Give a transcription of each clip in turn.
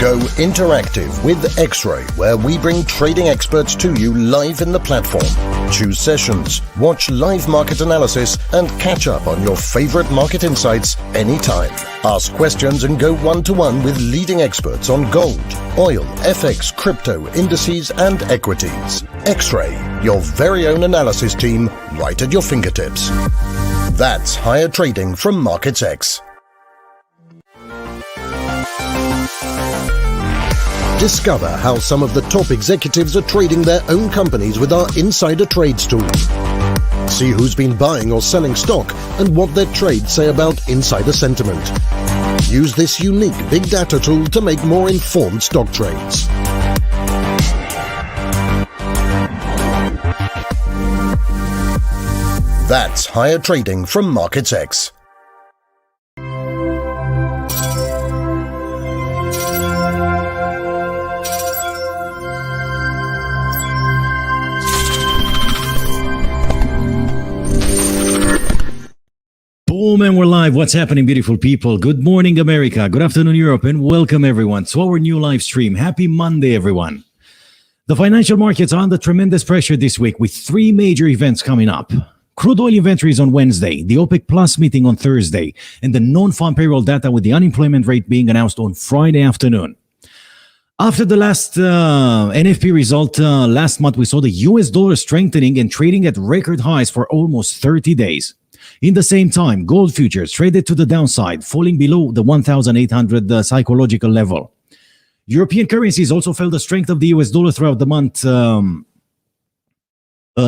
Go interactive with X-Ray, where we bring trading experts to you live in the platform. Choose sessions, watch live market analysis, and catch up on your favorite market insights anytime. Ask questions and go one-to-one with leading experts on gold, oil, FX, crypto, indices, and equities. X-Ray, your very own analysis team, right at your fingertips. That's higher trading from MarketsX. Discover how some of the top executives are trading their own companies with our Insider Trades tool. See who's been buying or selling stock and what their trades say about insider sentiment. Use this unique big data tool to make more informed stock trades. That's higher trading from MarketsX. Boom, and we're live. What's happening, beautiful people? Good morning, America. Good afternoon, Europe, and welcome everyone to our new live stream. Happy Monday, everyone. The financial markets are under tremendous pressure this week with three major events coming up. Crude oil inventories on Wednesday, the OPEC Plus meeting on Thursday, and the non-farm payroll data with the unemployment rate being announced on Friday afternoon. After the last NFP result last month, we saw the US dollar strengthening and trading at record highs for almost 30 days. In the same time, gold futures traded to the downside, falling below the 1,800 psychological level. European currencies also felt the strength of the US dollar throughout the month,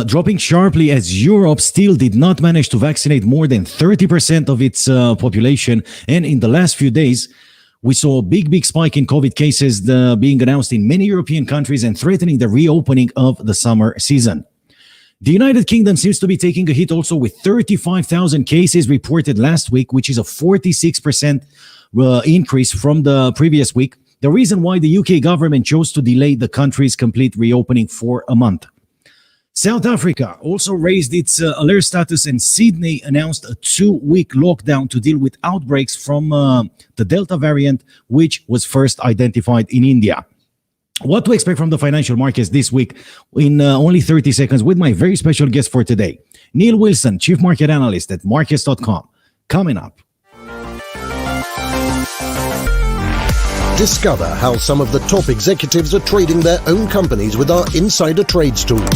dropping sharply as Europe still did not manage to vaccinate more than 30% of its population. And in the last few days, we saw a big spike in COVID cases being announced in many European countries and threatening the reopening of the summer season. The United Kingdom seems to be taking a hit also with 35,000 cases reported last week, which is a 46% increase from the previous week. The reason why the UK government chose to delay the country's complete reopening for a month. South Africa also raised its alert status, and Sydney announced a 2-week lockdown to deal with outbreaks from the Delta variant, which was first identified in India. What to expect from the financial markets this week in only 30 seconds with my very special guest for today, Neil Wilson, Chief Market Analyst at Markets.com. Coming up. Discover how some of the top executives are trading their own companies with our Insider Trades tool.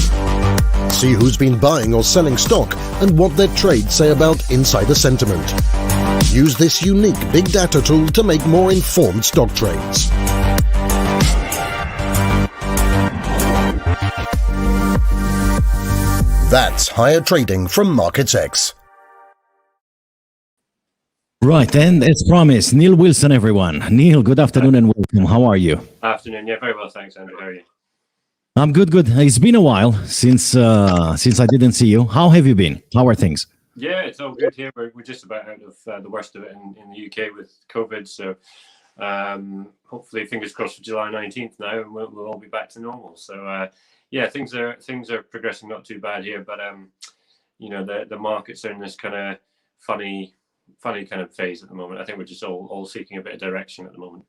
See who's been buying or selling stock and what their trades say about insider sentiment. Use this unique big data tool to make more informed stock trades. That's higher trading from MarketsX. Right, and as promised, Neil Wilson, everyone. Neil, good afternoon and welcome. How are you? Afternoon. Yeah, very well, thanks, Andrew. How are you? I'm good. It's been a while since I didn't see you. How have you been? How are things? Yeah, it's all good here. We're just about out of the worst of it in the UK with COVID. So hopefully, fingers crossed for July 19th now, and we'll all be back to normal. So yeah, things are progressing not too bad here. But you know, the markets are in this kind of funny kind of phase at the moment. I think we're just all seeking a bit of direction at the moment.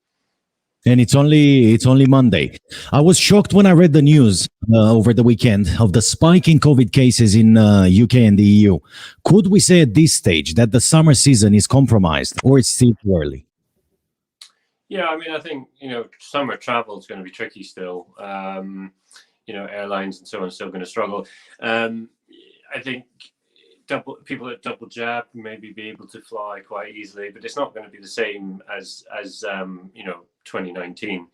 And it's only Monday. I was shocked when I read the news over the weekend of the spike in COVID cases in UK and the EU. Could we say at this stage that the summer season is compromised, or it's still too early? Yeah, I mean, I think, summer travel is going to be tricky still. Airlines and so on are still going to struggle. I think people that double jab maybe be able to fly quite easily, but it's not going to be the same as 2019.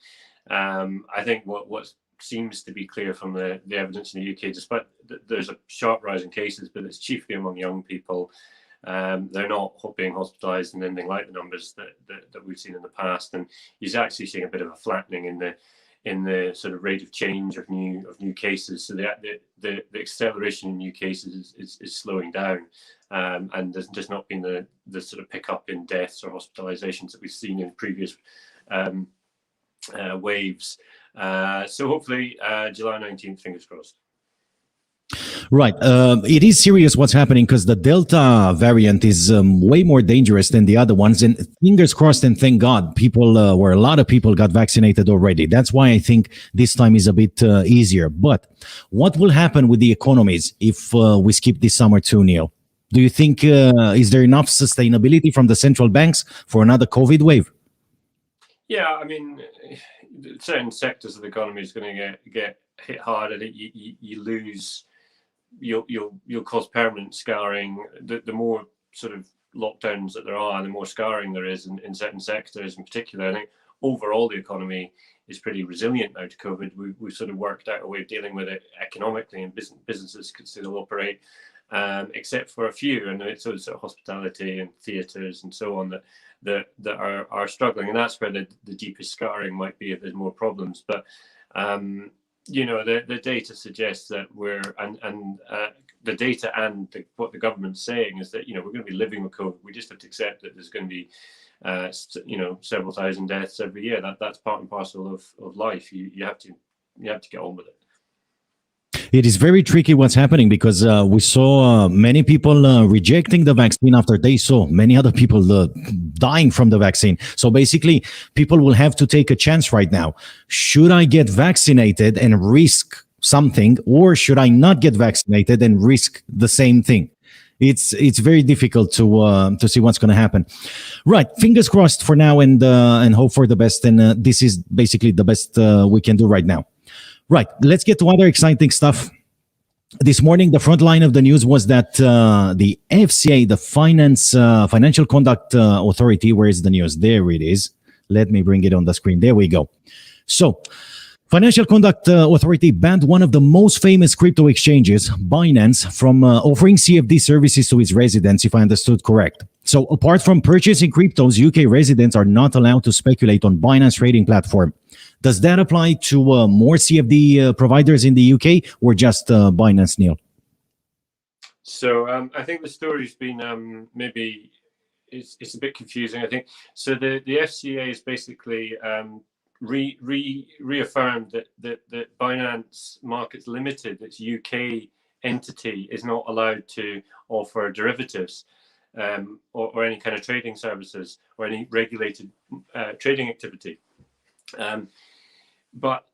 I think what seems to be clear from the evidence in the UK, despite there's a sharp rise in cases, but it's chiefly among young people. They're not being hospitalized and anything like the numbers that we've seen in the past, and he's actually seeing a bit of a flattening in the sort of rate of change of new cases. So the acceleration in new cases is slowing down, and there's just not been the sort of pickup in deaths or hospitalizations that we've seen in previous waves. So hopefully July 19th, fingers crossed. Right. It is serious what's happening because the Delta variant is way more dangerous than the other ones. And fingers crossed and thank God, a lot of people got vaccinated already. That's why I think this time is a bit easier. But what will happen with the economies if we skip this summer too, Neil? Do you think is there enough sustainability from the central banks for another COVID wave? Yeah, I mean, certain sectors of the economy is going to get hit hard. I think you lose. You'll cause permanent scarring. The more sort of lockdowns that there are, the more scarring there is in certain sectors in particular. I think overall the economy is pretty resilient now to COVID. We've sort of worked out a way of dealing with it economically, and businesses could still operate, except for a few, and it's sort of hospitality and theatres and so on that are struggling, and that's where the deepest scarring might be if there's more problems. But the data suggests that the data and what the government's saying is that we're going to be living with COVID. We just have to accept that there's going to be several thousand deaths every year. That's part and parcel of life. You have to get on with it. It is very tricky what's happening because we saw many people rejecting the vaccine after they saw many other people dying from the vaccine. So basically, people will have to take a chance right now. Should I get vaccinated and risk something, or should I not get vaccinated and risk the same thing? It's very difficult to see what's going to happen. Right, fingers crossed for now, and hope for the best. And this is basically the best we can do right now. Right, let's get to other exciting stuff. This morning, the front line of the news was that the FCA, the Financial Conduct Authority, where is the news? There it is. Let me bring it on the screen. There we go. So, Financial Conduct Authority banned one of the most famous crypto exchanges, Binance, from offering CFD services to its residents, if I understood correct. So, apart from purchasing cryptos, UK residents are not allowed to speculate on Binance trading platform. Does that apply to more CFD providers in the UK or just Binance, Neil? So I think the story's been maybe it's a bit confusing. I think so. The FCA is basically reaffirmed that Binance Markets Limited, its UK entity, is not allowed to offer derivatives or any kind of trading services or any regulated trading activity. But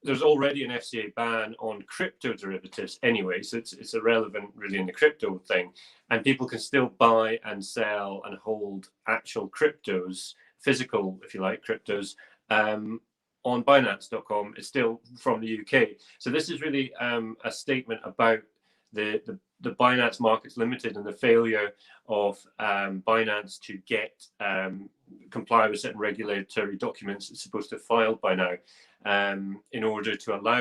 there's already an FCA ban on crypto derivatives anyway, so it's irrelevant really in the crypto thing. And people can still buy and sell and hold actual cryptos, physical, if you like, cryptos, on Binance.com. It's still from the UK. So this is really a statement about the Binance Markets Limited and the failure of Binance to comply with certain regulatory documents it's supposed to have filed by now, in order to allow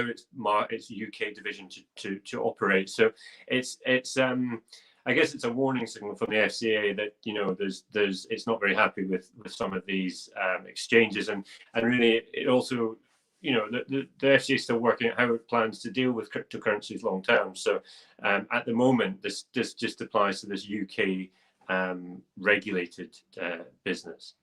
its UK division to operate. So it's I guess it's a warning signal from the FCA that it's not very happy with some of these exchanges, and really it also the FCA is still working out how it plans to deal with cryptocurrencies long term. So at the moment, this just applies to this UK regulated business.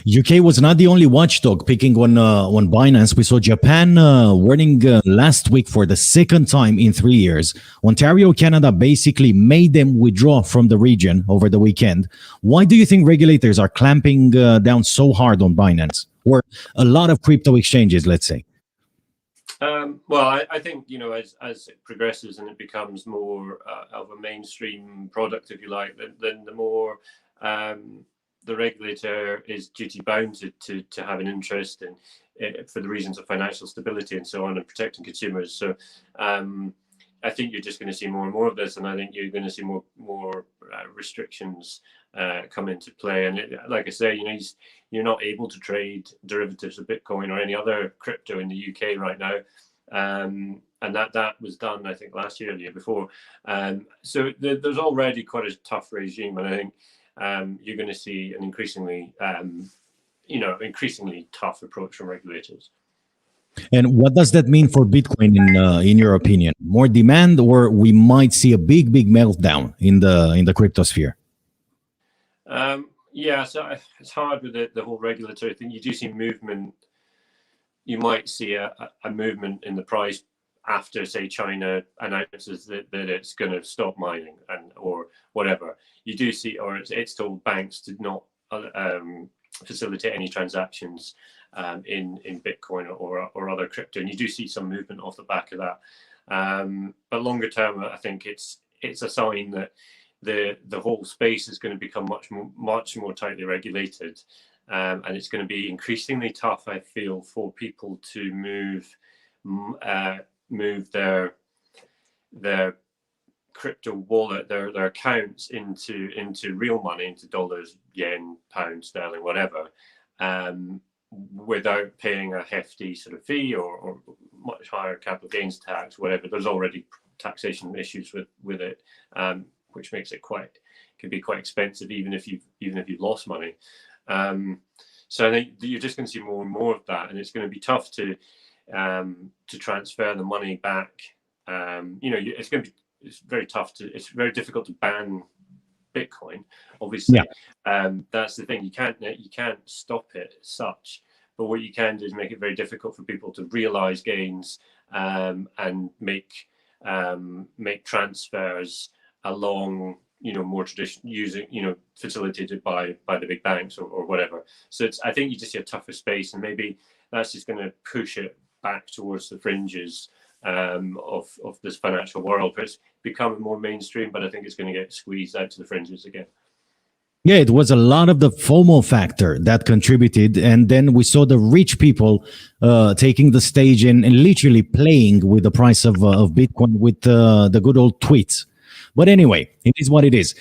UK was not the only watchdog picking on Binance. We saw Japan warning last week for the second time in 3 years. Ontario, Canada basically made them withdraw from the region over the weekend. Why do you think regulators are clamping down so hard on Binance or a lot of crypto exchanges, let's say? Well, I think, as it progresses and it becomes more of a mainstream product, if you like, then the more the regulator is duty bound to have an interest in for the reasons of financial stability and so on, and protecting consumers. So I think you're just going to see more and more of this, and I think you're going to see more restrictions come into play. And like I say, you're not able to trade derivatives of Bitcoin or any other crypto in the UK right now. And that was done, I think, last year or the year before. So there's already quite a tough regime, and I think you're going to see an increasingly tough approach from regulators. And what does that mean for Bitcoin in your opinion? More demand, or we might see a big meltdown in the crypto sphere? Yeah, so it's hard with the whole regulatory thing. You do see movement. You might see a movement in the price after, say, China announces that it's going to stop mining or whatever. You do see, or it's told banks to not facilitate any transactions in Bitcoin or other crypto, and you do see some movement off the back of that. But longer term, I think it's a sign that the whole space is going to become much more tightly regulated, and it's going to be increasingly tough, I feel, for people to move their crypto wallet, their accounts into real money, into dollars, yen, pounds, sterling, whatever, without paying a hefty sort of fee or much higher capital gains tax, whatever. There's already taxation issues with it, which makes it could be quite expensive, even if you've lost money. So I think you're just going to see more and more of that, and it's going to be tough to transfer the money back. It's very tough it's very difficult to ban Bitcoin, obviously. Yeah. That's the thing. You can't stop it as such, but what you can do is make it very difficult for people to realize gains and make transfers along, more traditional, using, facilitated by the big banks or whatever. So I think you just see a tougher space, and maybe that's just going to push it back towards the fringes of this financial world. But it's becoming more mainstream, but I think it's going to get squeezed out to the fringes again. Yeah, it was a lot of the FOMO factor that contributed, and then we saw the rich people taking the stage and literally playing with the price of Bitcoin with the good old tweets. But anyway, it is what it is.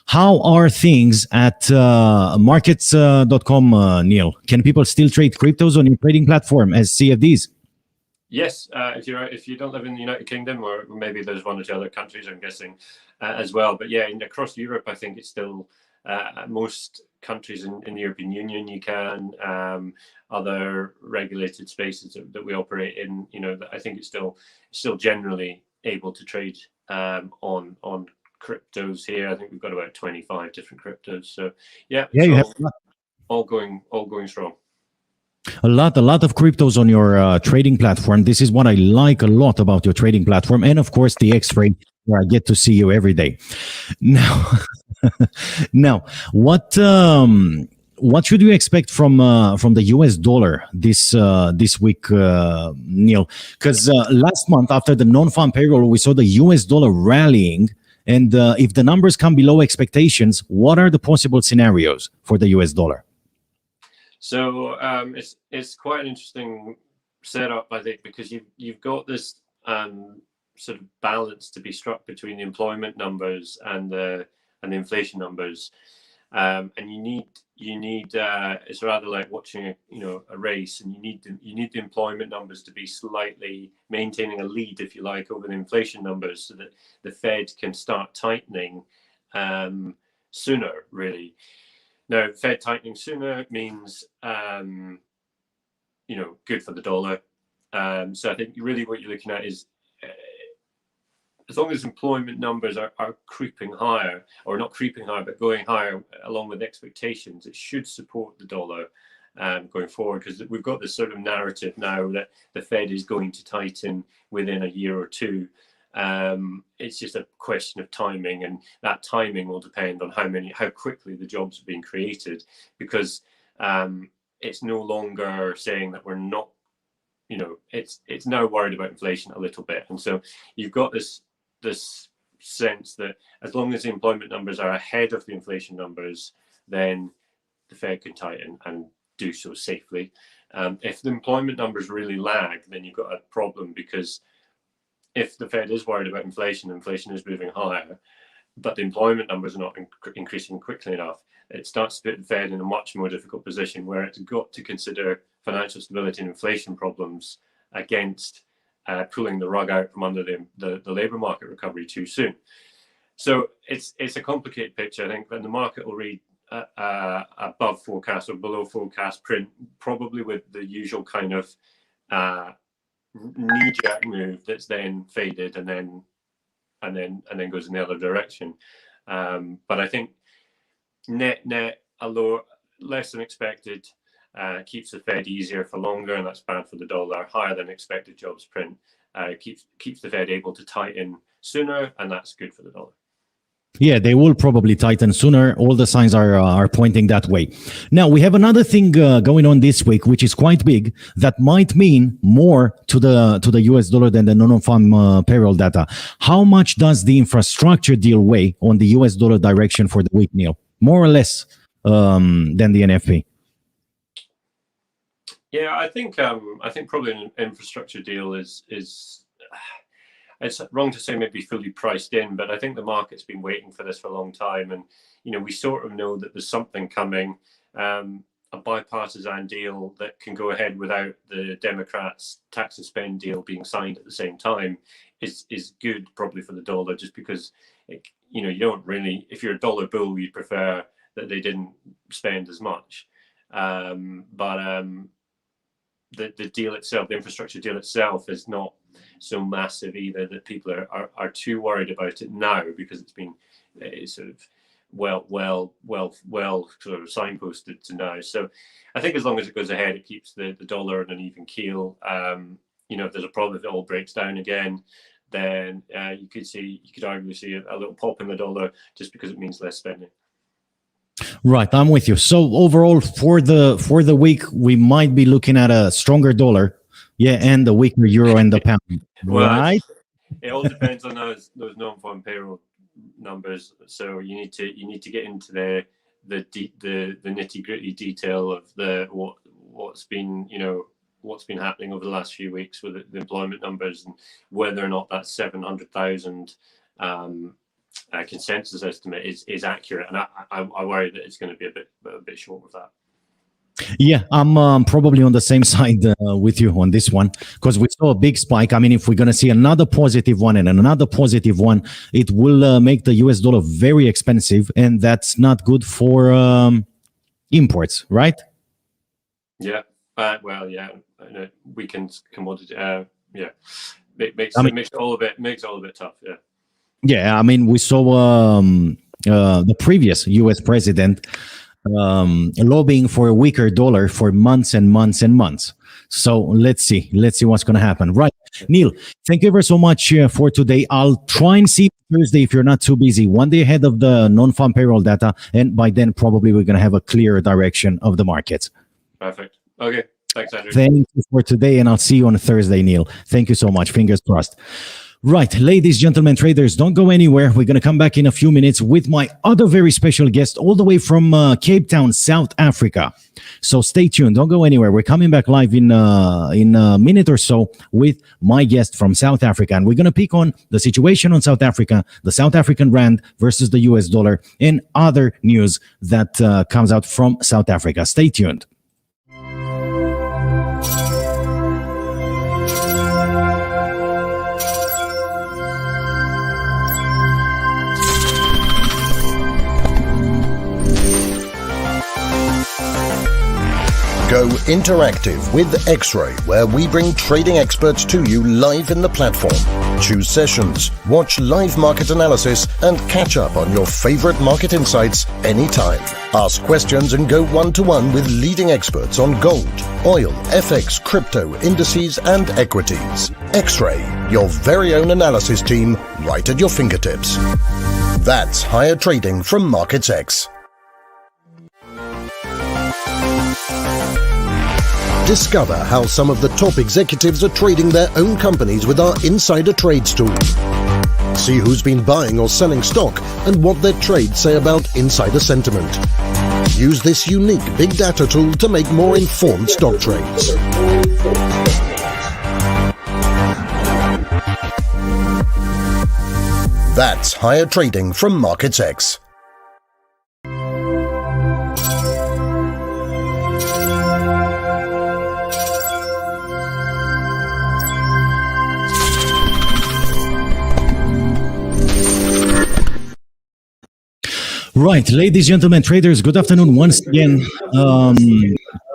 How are things at markets.com, Neil? Can people still trade cryptos on your trading platform as CFDs? Yes, if you don't live in the United Kingdom, or maybe there's one or two other countries, I'm guessing, as well. But yeah, across Europe, I think it's still most countries in the European Union, you can, other regulated spaces that we operate in, I think it's still generally able to trade on cryptos here. I think we've got about 25 different cryptos. So yeah, you have all going strong. A lot of cryptos on your trading platform. This is what I like a lot about your trading platform, and of course the X-Ray, where I get to see you every day. Now, what should you expect from the US dollar this week, Neil? Because last month, after the non-farm payroll, we saw the US dollar rallying, and if the numbers come below expectations, what are the possible scenarios for the US dollar? So it's quite an interesting setup, I think, because you've got this sort of balance to be struck between the employment numbers and the inflation numbers, and you need it's rather like watching a race, and you need the employment numbers to be slightly maintaining a lead, if you like, over the inflation numbers, so that the Fed can start tightening sooner, really. Now, Fed tightening sooner means, good for the dollar. So I think really what you're looking at is, as long as employment numbers are creeping higher, or not creeping higher, but going higher along with expectations, it should support the dollar going forward, because we've got this sort of narrative now that the Fed is going to tighten within a year or two. It's just a question of timing, and that timing will depend on how quickly the jobs are being created, because it's no longer saying that we're not, it's now worried about inflation a little bit. And so you've got this sense that as long as the employment numbers are ahead of the inflation numbers, then the Fed can tighten and do so safely. If the employment numbers really lag, then you've got a problem, because if the Fed is worried about inflation is moving higher, but the employment numbers are not increasing quickly enough, it starts to put the Fed in a much more difficult position, where it's got to consider financial stability and inflation problems against pulling the rug out from under the labour market recovery too soon. So it's a complicated picture, I think, and the market will read above forecast or below forecast print, probably with the usual kind of knee-jerk move that's then faded and then goes in the other direction. But I think net a less than expected keeps the Fed easier for longer, and that's bad for the dollar. Higher than expected jobs print keeps the Fed able to tighten sooner, and that's good for the dollar. Yeah, they will probably tighten sooner. All the signs are pointing that way. Now, we have another thing going on this week, which is quite big, that might mean more to the US dollar than the non-farm payroll data. How much does the infrastructure deal weigh on the US dollar direction for the week, Neil? More or less than the NFP? Yeah, I think probably an infrastructure deal is it's wrong to say maybe fully priced in, but I think the market's been waiting for this for a long time, and we sort of know that there's something coming, a bipartisan deal that can go ahead without the Democrats' tax and spend deal being signed at the same time is good probably for the dollar, just because you don't really, if you're a dollar bull, you'd prefer that they didn't spend as much, the deal itself, the infrastructure deal itself, is not so massive either that people are too worried about it now, because it's been sort of well sort of signposted to now. So I think as long as it goes ahead, it keeps the dollar on an even keel. If there's a problem, if it all breaks down again, then you could arguably see a little pop in the dollar, just because it means less spending. Right, I'm with you. So overall, for the week, we might be looking at a stronger dollar, and the weaker euro and the pound. Well, right? It all depends on those non-farm payroll numbers. So you need to get into the nitty-gritty detail of what's been happening over the last few weeks with the employment numbers, and whether or not that 700,000 consensus estimate is accurate, and I worry that it's going to be a bit short of that. Yeah, I'm probably on the same side with you on this one, because we saw a big spike. I mean, if we're going to see another positive one and another positive one, it will make the US dollar very expensive, and that's not good for imports, right? Yeah. Weakens commodity. It makes it all a bit tough. Yeah. Yeah, I mean, we saw the previous U.S. president lobbying for a weaker dollar for months and months and months. So let's see what's going to happen. Right, Neil, thank you ever so much for today. I'll try and see Thursday if you're not too busy, one day ahead of the non-farm payroll data, and by then probably we're going to have a clearer direction of the markets. Perfect. Okay. Thanks, Andrew. Thank you for today, and I'll see you on Thursday, Neil. Thank you so much. Fingers crossed. Right, ladies, gentlemen, traders, don't go anywhere. We're going to come back in a few minutes with my other very special guest all the way from Cape Town, South Africa. So stay tuned. Don't go anywhere. We're coming back live in a minute or so with my guest from South Africa. And we're going to pick on the situation on South Africa, the South African rand versus the US dollar, and other news that comes out from South Africa. Stay tuned. Go interactive with X-Ray, where we bring trading experts to you live in the platform. Choose sessions, watch live market analysis, and catch up on your favorite market insights anytime. Ask questions and go one-to-one with leading experts on gold, oil, FX, crypto, indices, and equities. X-Ray, your very own analysis team, right at your fingertips. That's higher trading from MarketsX. Discover how some of the top executives are trading their own companies with our Insider Trades tool. See who's been buying or selling stock and what their trades say about insider sentiment. Use this unique big data tool to make more informed stock trades. That's higher trading from MarketsX. Right, ladies, gentlemen, traders, good afternoon once again.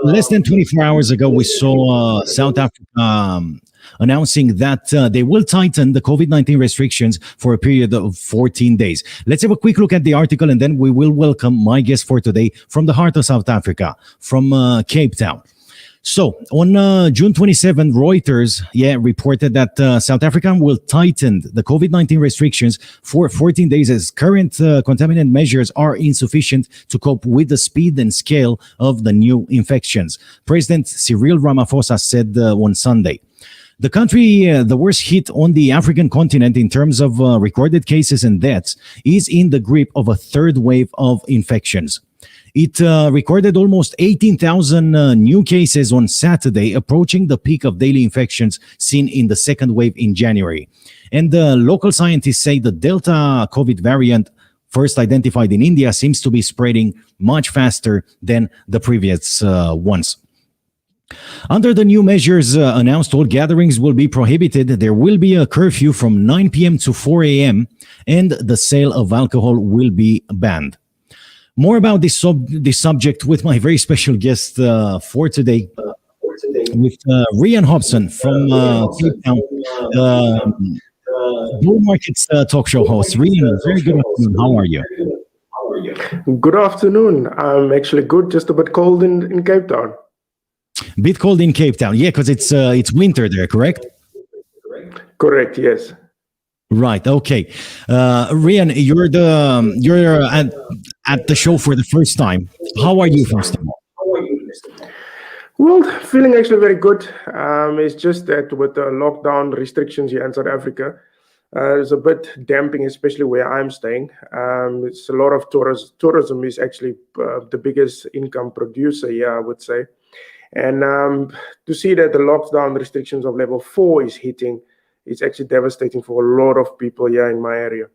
Less than 24 hours ago, we saw South Africa announcing that they will tighten the COVID-19 restrictions for a period of 14 days. Let's have a quick look at the article, and then we will welcome my guest for today from the heart of South Africa, from Cape Town. So on June 27, Reuters reported that South Africa will tighten the COVID-19 restrictions for 14 days as current containment measures are insufficient to cope with the speed and scale of the new infections. President Cyril Ramaphosa said on Sunday. The country, the worst hit on the African continent in terms of recorded cases and deaths, is in the grip of a third wave of infections. It recorded almost 18,000 new cases on Saturday, approaching the peak of daily infections seen in the second wave in January. And local scientists say the Delta COVID variant, first identified in India, seems to be spreading much faster than the previous ones. Under the new measures announced, all gatherings will be prohibited. There will be a curfew from 9 p.m. to 4 a.m., and the sale of alcohol will be banned. More about this subject with my very special guest for today, with Rian Hobson from Cape Town, Bull Markets talk show host. Rian, very good afternoon. How are you? Good afternoon. I'm actually good, just a bit cold in Cape Town. Bit cold in Cape Town, yeah, because it's winter there, correct? Correct, yes. Right. Okay. Rian, you're at the show for the first time. How are you, first of all? Well, feeling actually very good. It's just that with the lockdown restrictions here in South Africa, it's a bit damping, especially where I'm staying. It's a lot of tourism is actually the biggest income producer here, I would say. And to see that the lockdown restrictions of level 4 is hitting, it's actually devastating for a lot of people here in my area.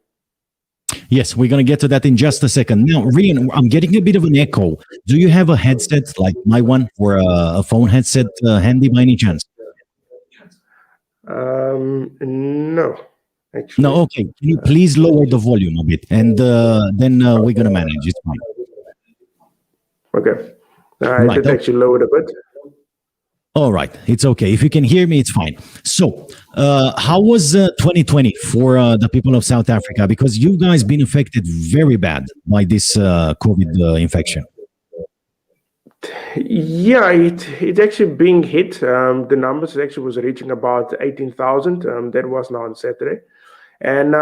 Yes, we're going to get to that in just a second. Now, Rian, I'm getting a bit of an echo. Do you have a headset like my one, or a phone headset handy by any chance? No, actually. No, okay. Can you please lower the volume a bit, and then we're going to manage. It's fine. Okay. I did actually lower it a bit. All right. It's okay. If you can hear me, it's fine. So, how was 2020 for the people of South Africa? Because you guys been affected very bad by this COVID infection. Yeah, it actually being hit. The numbers actually was reaching about 18,000. That was now on Saturday. And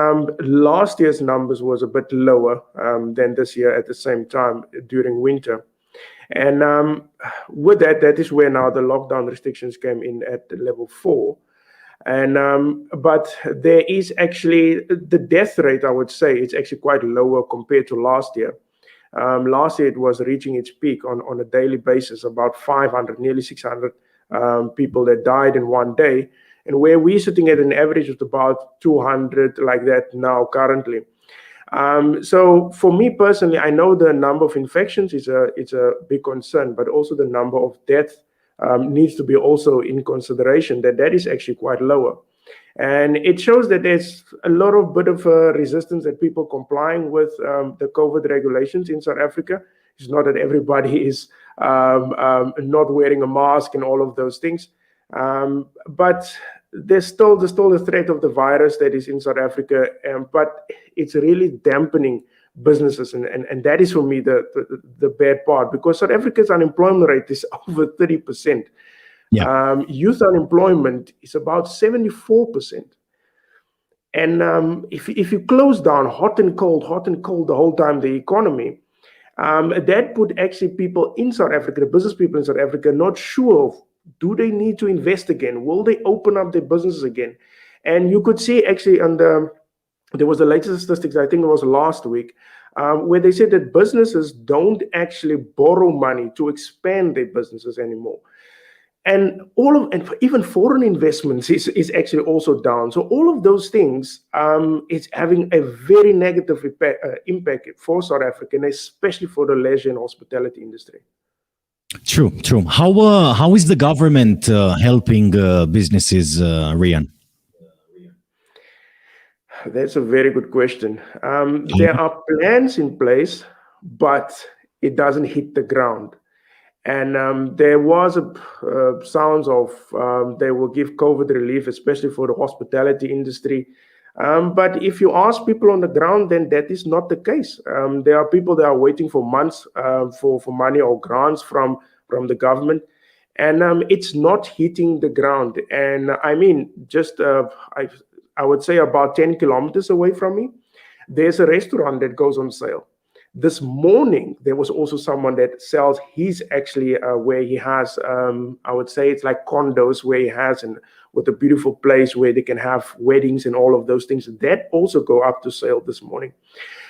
last year's numbers was a bit lower than this year at the same time during winter. And with that is where now the lockdown restrictions came in at level 4. And but there is actually the death rate, I would say, it's actually quite lower compared to last year. Last year it was reaching its peak on a daily basis, about 500, nearly 600 people that died in one day. And where we're sitting at an average of about 200 like that now currently. So for me personally, I know the number of infections is a big concern, but also the number of deaths needs to be also in consideration, that is actually quite lower. And it shows that there's a lot of bit of resistance that people complying with the COVID regulations in South Africa. It's not that everybody is not wearing a mask and all of those things. But there's still the threat of the virus that is in South Africa, but it's really dampening businesses, and that is for me the bad part, because South Africa's unemployment rate is over 30%. Yeah. Youth unemployment is about 74%. And if you close down hot and cold the whole time the economy, that put actually people in South Africa, the business people in South Africa, not sure of, do they need to invest again? Will they open up their businesses again? And you could see actually there was the latest statistics, I think it was last week, where they said that businesses don't actually borrow money to expand their businesses anymore. And even foreign investments is actually also down. So all of those things is having a very negative impact for South Africa, and especially for the leisure and hospitality industry. True. How is the government helping businesses, Rian? That's a very good question. There are plans in place, but it doesn't hit the ground. And there was sounds of they will give COVID relief, especially for the hospitality industry. But if you ask people on the ground, then that is not the case. There are people that are waiting for months for money or grants from the government, and it's not hitting the ground. And I mean, just I would say about 10 kilometers away from me, there's a restaurant that goes on sale. This morning, there was also someone that sells. He's actually where he has, I would say it's like condos where he has, and with a beautiful place where they can have weddings and all of those things. That also go up to sale this morning.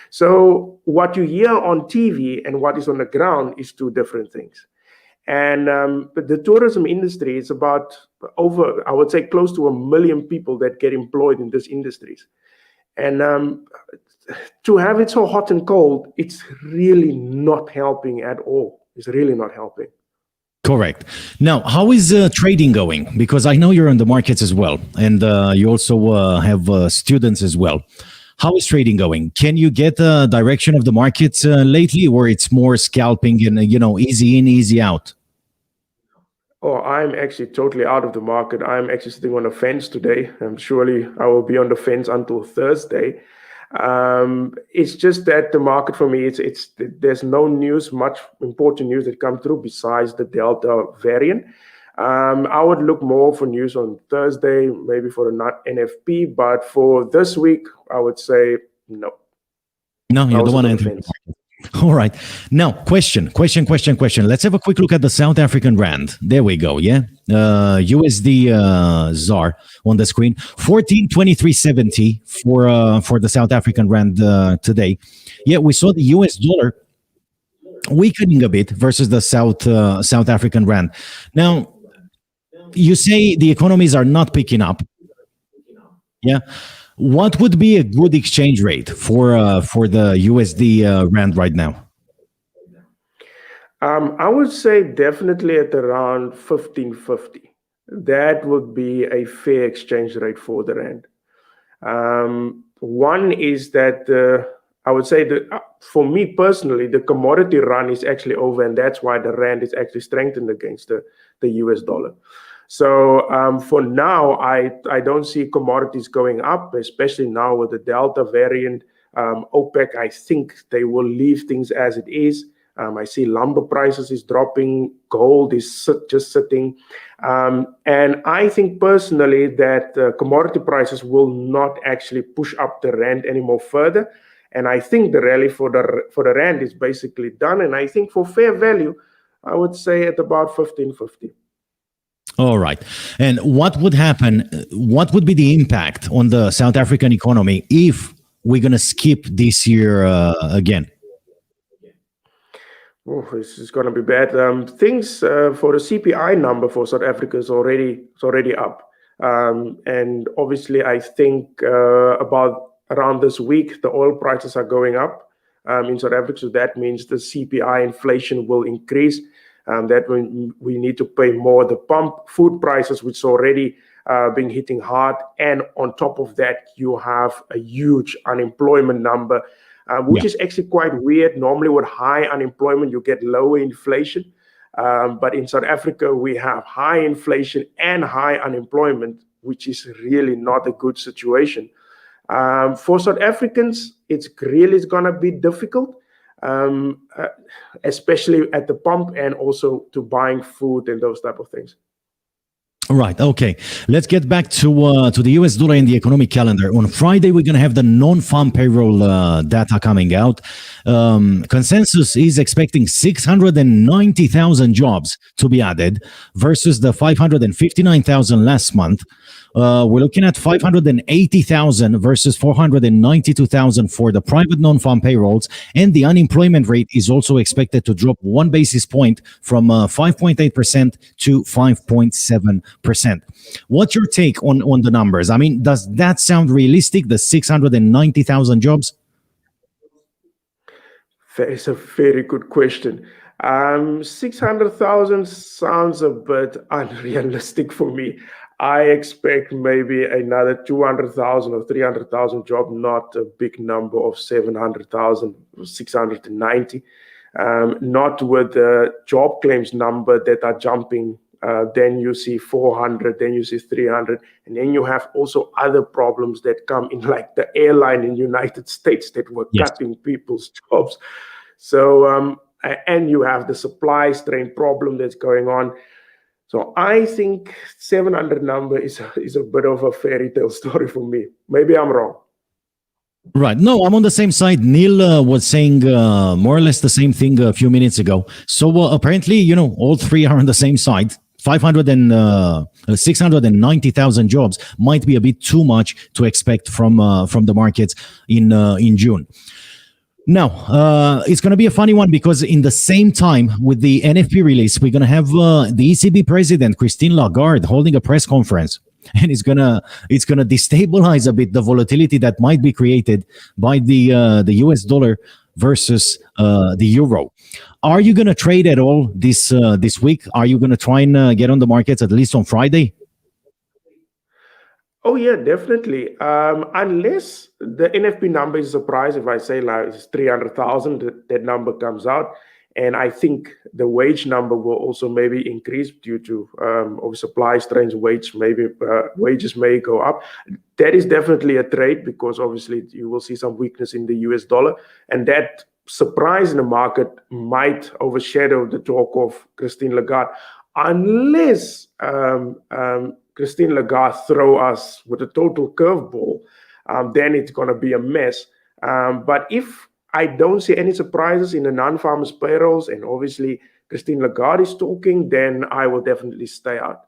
So what you hear on TV and what is on the ground is two different things. And but the tourism industry is about over, I would say, close to 1 million people that get employed in these industries. And to have it so hot and cold, it's really not helping at all. It's really not helping. Correct. Now, how is trading going? Because I know you're in the markets as well, and you also have students as well. How is trading going? Can you get the direction of the markets lately, or it's more scalping and easy in, easy out? Oh, I'm actually totally out of the market. I'm actually sitting on a fence today. Surely I will be on the fence until Thursday. It's just that the market for me, there's no news, much important news that come through besides the Delta variant. I would look more for news on Thursday, maybe for the NFP, but for this week, I would say no. No, you don't want to enter the market. All right. Now, question. Let's have a quick look at the South African rand. There we go. Yeah. USD ZAR on the screen. 14.2370 for the South African rand today. Yeah, we saw the US dollar weakening a bit versus the South African rand. Now, you say the economies are not picking up. Yeah. What would be a good exchange rate for the USD rand right now? I would say definitely at around 1550. That would be a fair exchange rate for the rand. One is that I would say that for me personally, the commodity run is actually over, and that's why the rand is actually strengthened against the US dollar. So for now, I don't see commodities going up, especially now with the Delta variant. OPEC, I think they will leave things as it is. I see lumber prices is dropping, gold is just sitting. And I think personally that commodity prices will not actually push up the rand anymore further. And I think the rally for the rand is basically done. And I think for fair value, I would say at about 1550. All right. And what would happen? What would be the impact on the South African economy if we're going to skip this year again? Oh, this is going to be bad. Things for the CPI number for South Africa is already up. And obviously, I think about around this week, the oil prices are going up in South Africa. So that means the CPI inflation will increase. That we need to pay more. The pump food prices, which already been hitting hard, and on top of that, you have a huge unemployment number, which is actually quite weird. Normally, with high unemployment, you get lower inflation, but in South Africa, we have high inflation and high unemployment, which is really not a good situation. For South Africans, it's going to be difficult. Especially at the pump and also to buying food and those type of things. Right. Okay. Let's get back to the US dollar and the economic calendar. On Friday, we're going to have the non-farm payroll data coming out. Consensus is expecting 690,000 jobs to be added versus the 559,000 last month. We're looking at 580,000 versus 492,000 for the private non-farm payrolls, and the unemployment rate is also expected to drop 1 basis point from 5.8% to 5.7%. What's your take on the numbers? I mean, does that sound realistic, the 690,000 jobs? That is a very good question. 600,000 sounds a bit unrealistic for me. I expect maybe another 200,000 or 300,000 job, not a big number of 700,000, 690. not with the job claims number that are jumping. Then you see 400, then you see 300, and then you have also other problems that come in, like the airline in United States that were Yes. cutting people's jobs. So, and you have the supply strain problem that's going on. So I think 700 number is a bit of a fairy tale story for me. Maybe I'm wrong. Right. No, I'm on the same side. Neil was saying more or less the same thing a few minutes ago. So apparently, all three are on the same side. 690,000 jobs might be a bit too much to expect from the markets in June. Now, it's going to be a funny one because in the same time with the NFP release, we're going to have the ECB president, Christine Lagarde, holding a press conference. And it's gonna destabilize a bit the volatility that might be created by the US dollar versus the euro. Are you gonna trade at all this week? Are you gonna try and get on the markets at least on Friday? Oh yeah, definitely. Unless the NFP number is a surprise, if I say like it's 300,000, that number comes out. And I think the wage number will also maybe increase due to supply strains. Wages may go up. That is definitely a trade because obviously you will see some weakness in the US dollar, and that surprise in the market might overshadow the talk of Christine Lagarde, unless Christine Lagarde throw us with a total curveball. Then it's going to be a mess. But if I don't see any surprises in the non-farmers payrolls, and obviously Christine Lagarde is talking, then I will definitely stay out.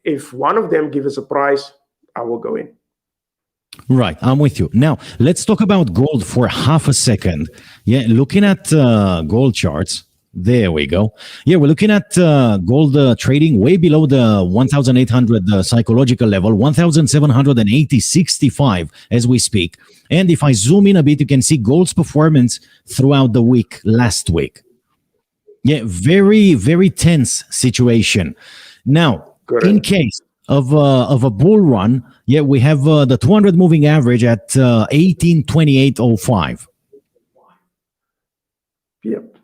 If one of them give a surprise, I will go in. Right, I'm with you. Now, let's talk about gold for half a second. Yeah, looking at gold charts. There we go. Yeah, we're looking at gold trading way below the 1,800 psychological level, 1,780.65 as we speak. And if I zoom in a bit, you can see gold's performance throughout the week, last week. Yeah, very, very tense situation. Now, Correct. In case of a bull run, yeah, we have the 200 moving average at 1828.05. Yep.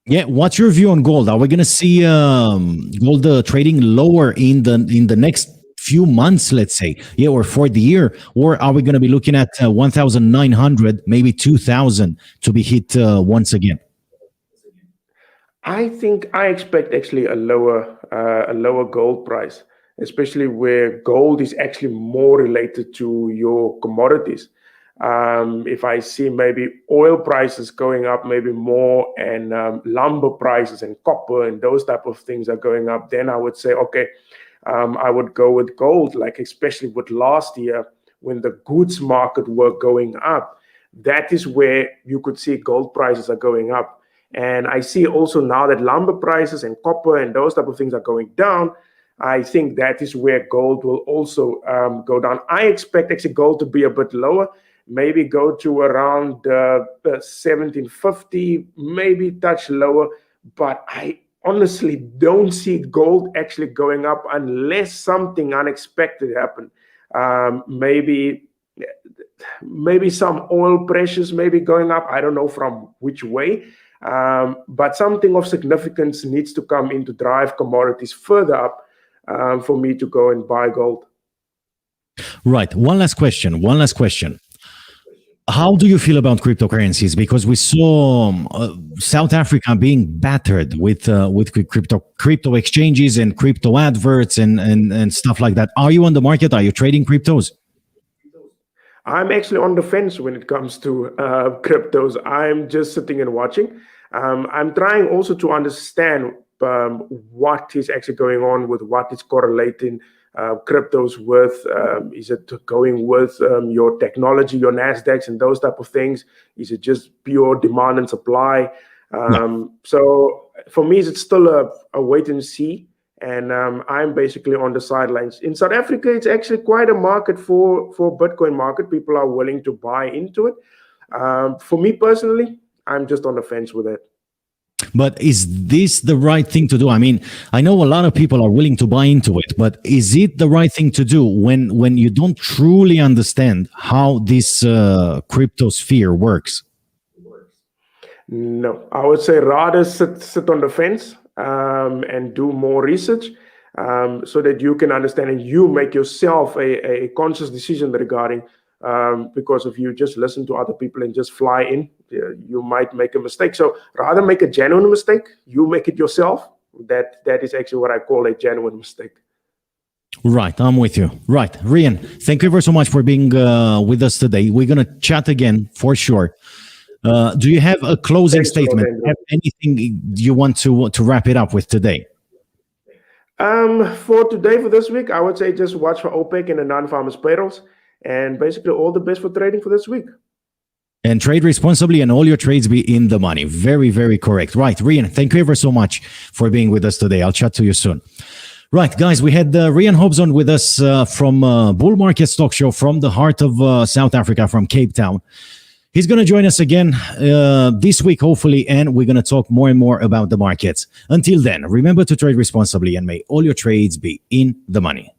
Yeah, what's your view on gold? Are we going to see gold trading lower in the next few months, let's say, yeah, or for the year, or are we going to be looking at 1,900, maybe 2,000 to be hit once again? I expect actually a lower gold price, especially where gold is actually more related to your commodities. If I see maybe oil prices going up maybe more, and lumber prices and copper and those type of things are going up, then I would say, okay, I would go with gold, like especially with last year when the goods market were going up. That is where you could see gold prices are going up. And I see also now that lumber prices and copper and those type of things are going down. I think that is where gold will also go down. I expect actually gold to be a bit lower, maybe go to around 1750, maybe touch lower. But I honestly don't see gold actually going up unless something unexpected happen. Maybe some oil pressures maybe going up. I don't know from which way. But something of significance needs to come in to drive commodities further up for me to go and buy gold. Right. One last question. How do you feel about cryptocurrencies? Because we saw South Africa being battered with crypto exchanges and crypto adverts and stuff like that. Are you on the market? Are you trading cryptos? I'm actually on the fence when it comes to cryptos. I'm just sitting and watching. I'm trying also to understand what is actually going on with what is correlating cryptos with. Is it going with your technology, your NASDAQs and those type of things? Is it just pure demand and supply? So for me, it's still a wait and see. And I'm basically on the sidelines. In South Africa, it's actually quite a market for Bitcoin market. People are willing to buy into it. For me personally, I'm just on the fence with it. But is this the right thing to do? I mean, I know a lot of people are willing to buy into it, but is it the right thing to do when you don't truly understand how this crypto sphere works? No, I would say rather sit on the fence and do more research so that you can understand and you make yourself a conscious decision regarding because if you just listen to other people and just fly in, you might make a mistake. So rather make a genuine mistake, you make it yourself. That is actually what I call a genuine mistake. Right, I'm with you. Right, Rian, thank you ever so much for being with us today. We're going to chat again for sure. Do you have a closing statement? Have anything you want to wrap it up with today? For today, for this week, I would say just watch for OPEC and the non-farmers payrolls, and basically all the best for trading for this week. And trade responsibly, and all your trades be in the money. Very, very correct. Right, Rian, thank you ever so much for being with us today. I'll chat to you soon. Right, guys, we had Rian Hobson with us from Bull Market Stock Show from the heart of South Africa, from Cape Town. He's going to join us again this week, hopefully, and we're going to talk more and more about the markets. Until then, remember to trade responsibly and may all your trades be in the money.